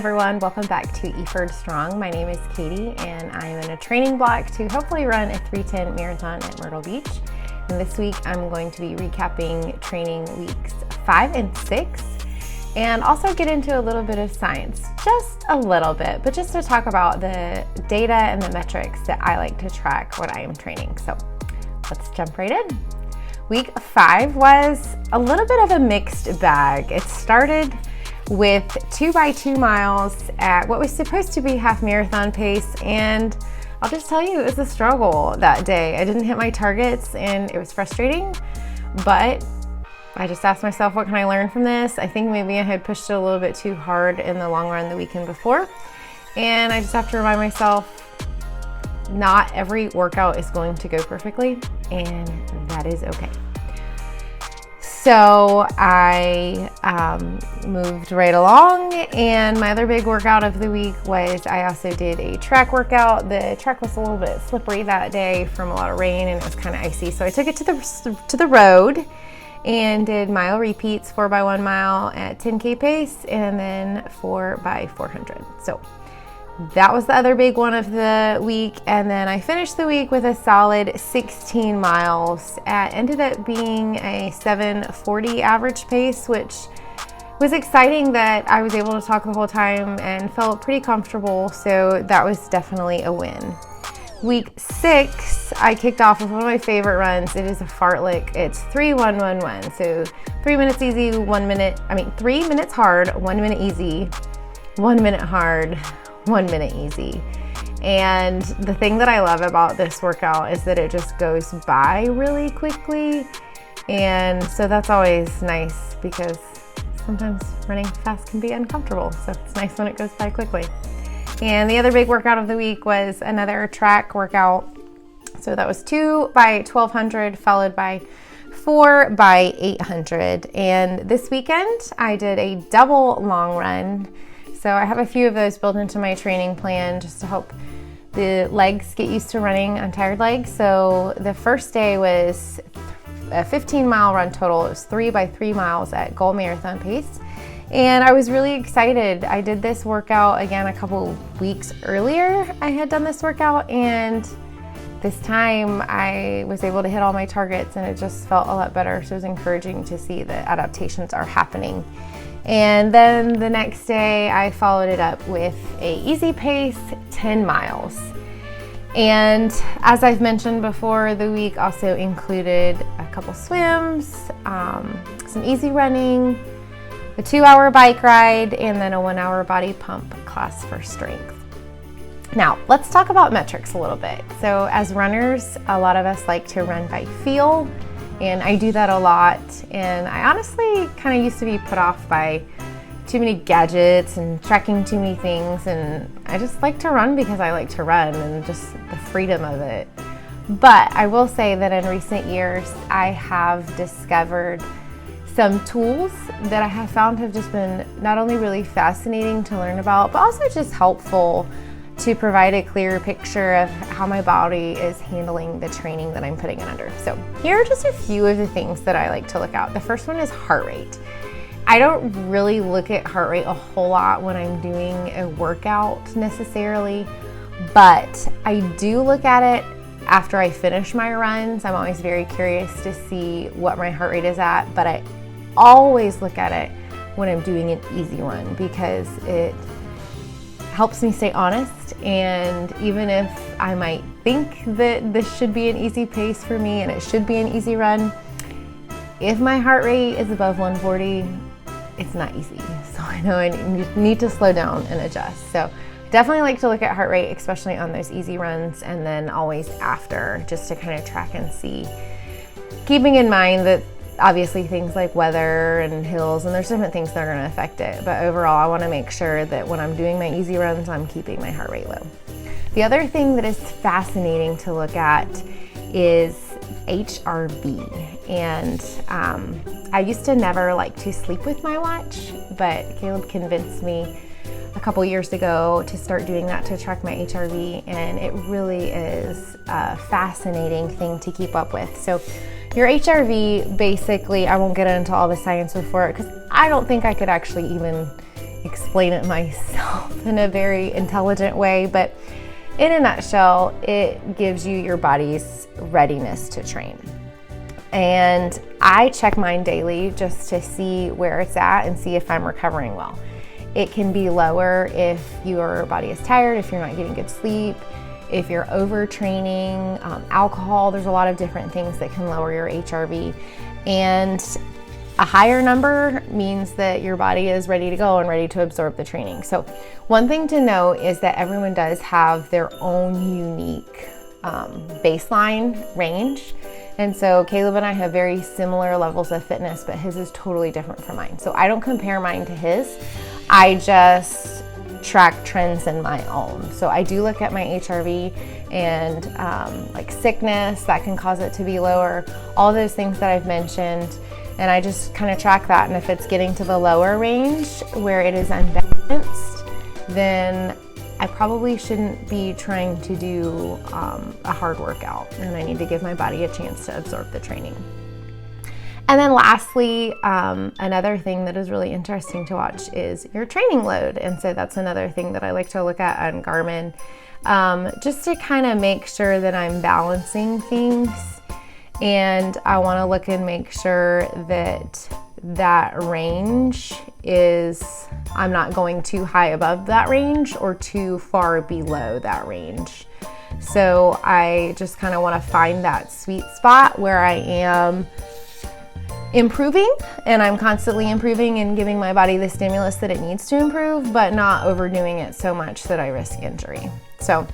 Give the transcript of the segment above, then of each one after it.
everyone, welcome back to Eford Strong. My name is Katie and I am in a training block to hopefully run a 3:10 marathon at Myrtle Beach. And this week I'm going to be recapping training weeks 5 and 6 and also get into a little bit of science, just a little bit, but just to talk about the data and the metrics that I like to track when I am training. So let's jump right in. Week 5 was a little bit of a mixed bag. It started with 2x2 miles at what was supposed to be half marathon pace, and I'll just tell you, it was a struggle that day. I didn't hit my targets and it was frustrating, but I just asked myself, what can I learn from this? I think maybe I had pushed it a little bit too hard in the long run the weekend before, and I just have to remind myself not every workout is going to go perfectly, and that is okay. So I moved right along, and my other big workout of the week was I also did a track workout. The track was a little bit slippery that day from a lot of rain, and it was kind of icy, so I took it to the road and did mile repeats, 4x1 mile at 10K pace, and then 4x400. So that was the other big one of the week, and then I finished the week with a solid 16 miles. It ended up being a 7:40 average pace, which was exciting that I was able to talk the whole time and felt pretty comfortable, so that was definitely a win. Week 6, I kicked off with one of my favorite runs. It is a fartlek. It's 3-1-1-1, so 3 minutes easy, 3 minutes hard, 1 minute easy, 1 minute hard, 1 minute easy. And the thing that I love about this workout is that it just goes by really quickly, and so that's always nice because sometimes running fast can be uncomfortable, so it's nice when it goes by quickly. And the other big workout of the week was another track workout. So that was 2x1200 followed by 4x800. And this weekend I did a double long run. So I have a few of those built into my training plan just to help the legs get used to running on tired legs. So the first day was a 15-mile run total. It was 3x3 miles at goal marathon pace. And I was really excited. I did this workout again a couple weeks earlier. I had done this workout, and this time I was able to hit all my targets, and it just felt a lot better. So it was encouraging to see that adaptations are happening. And then the next day I followed it up with a easy pace 10 miles. And as I've mentioned before, the week also included a couple swims, some easy running, a 2-hour bike ride, and then a 1-hour body pump class for strength. Now, let's talk about metrics a little bit. So as runners, a lot of us like to run by feel, and I do that a lot. And I honestly kind of used to be put off by too many gadgets and tracking too many things, and I just like to run because I like to run and just the freedom of it. But I will say that in recent years, I have discovered some tools that I have found have just been not only really fascinating to learn about, but also just helpful to provide a clearer picture of how my body is handling the training that I'm putting it under. So here are just a few of the things that I like to look at. The first one is heart rate. I don't really look at heart rate a whole lot when I'm doing a workout necessarily, but I do look at it after I finish my runs. I'm always very curious to see what my heart rate is at, but I always look at it when I'm doing an easy run because it helps me stay honest. And even if I might think that this should be an easy pace for me and it should be an easy run, if my heart rate is above 140, it's not easy. So I know I need to slow down and adjust. So definitely like to look at heart rate, especially on those easy runs, and then always after, just to kind of track and see, keeping in mind that obviously things like weather and hills, and there's different things that are going to affect it. But overall, I want to make sure that when I'm doing my easy runs, I'm keeping my heart rate low. The other thing that is fascinating to look at is HRV. And I used to never like to sleep with my watch, but Caleb convinced me a couple years ago to start doing that to track my HRV, and it really is a fascinating thing to keep up with. So your HRV, basically, I won't get into all the science before it because I don't think I could actually even explain it myself in a very intelligent way, but in a nutshell, it gives you your body's readiness to train. And I check mine daily just to see where it's at and see if I'm recovering well. It can be lower if your body is tired, if you're not getting good sleep, if you're overtraining, alcohol. There's a lot of different things that can lower your HRV. And a higher number means that your body is ready to go and ready to absorb the training. So one thing to know is that everyone does have their own unique baseline range. And so Caleb and I have very similar levels of fitness, but his is totally different from mine. So I don't compare mine to his. I just track trends in my own. So I do look at my HRV and like sickness, that can cause it to be lower, all those things that I've mentioned. And I just kind of track that. And if it's getting to the lower range where it is unbalanced, then I probably shouldn't be trying to do a hard workout, and I need to give my body a chance to absorb the training. And then lastly, another thing that is really interesting to watch is your training load. And so that's another thing that I like to look at on Garmin, just to kind of make sure that I'm balancing things. And I want to look and make sure that that range is, I'm not going too high above that range or too far below that range. So I just kind of want to find that sweet spot where I am improving, and I'm constantly improving and giving my body the stimulus that it needs to improve, but not overdoing it so much that I risk injury. So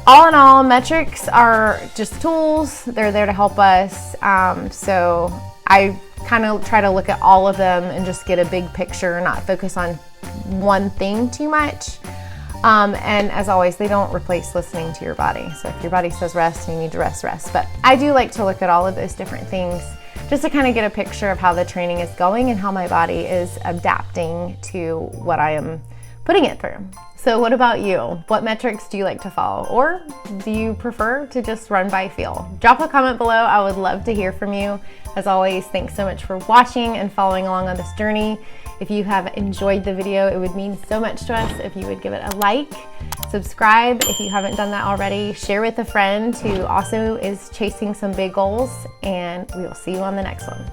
all in all, metrics are just tools. They're there to help us. So I kind of try to look at all of them and just get a big picture, not focus on one thing too much. And as always, they don't replace listening to your body. So if your body says rest, you need to rest. But I do like to look at all of those different things just to kind of get a picture of how the training is going and how my body is adapting to what I am putting it through. So what about you? What metrics do you like to follow? Or do you prefer to just run by feel? Drop a comment below. I would love to hear from you. As always, thanks so much for watching and following along on this journey. If you have enjoyed the video, it would mean so much to us if you would give it a like, subscribe if you haven't done that already, share with a friend who also is chasing some big goals, and we will see you on the next one.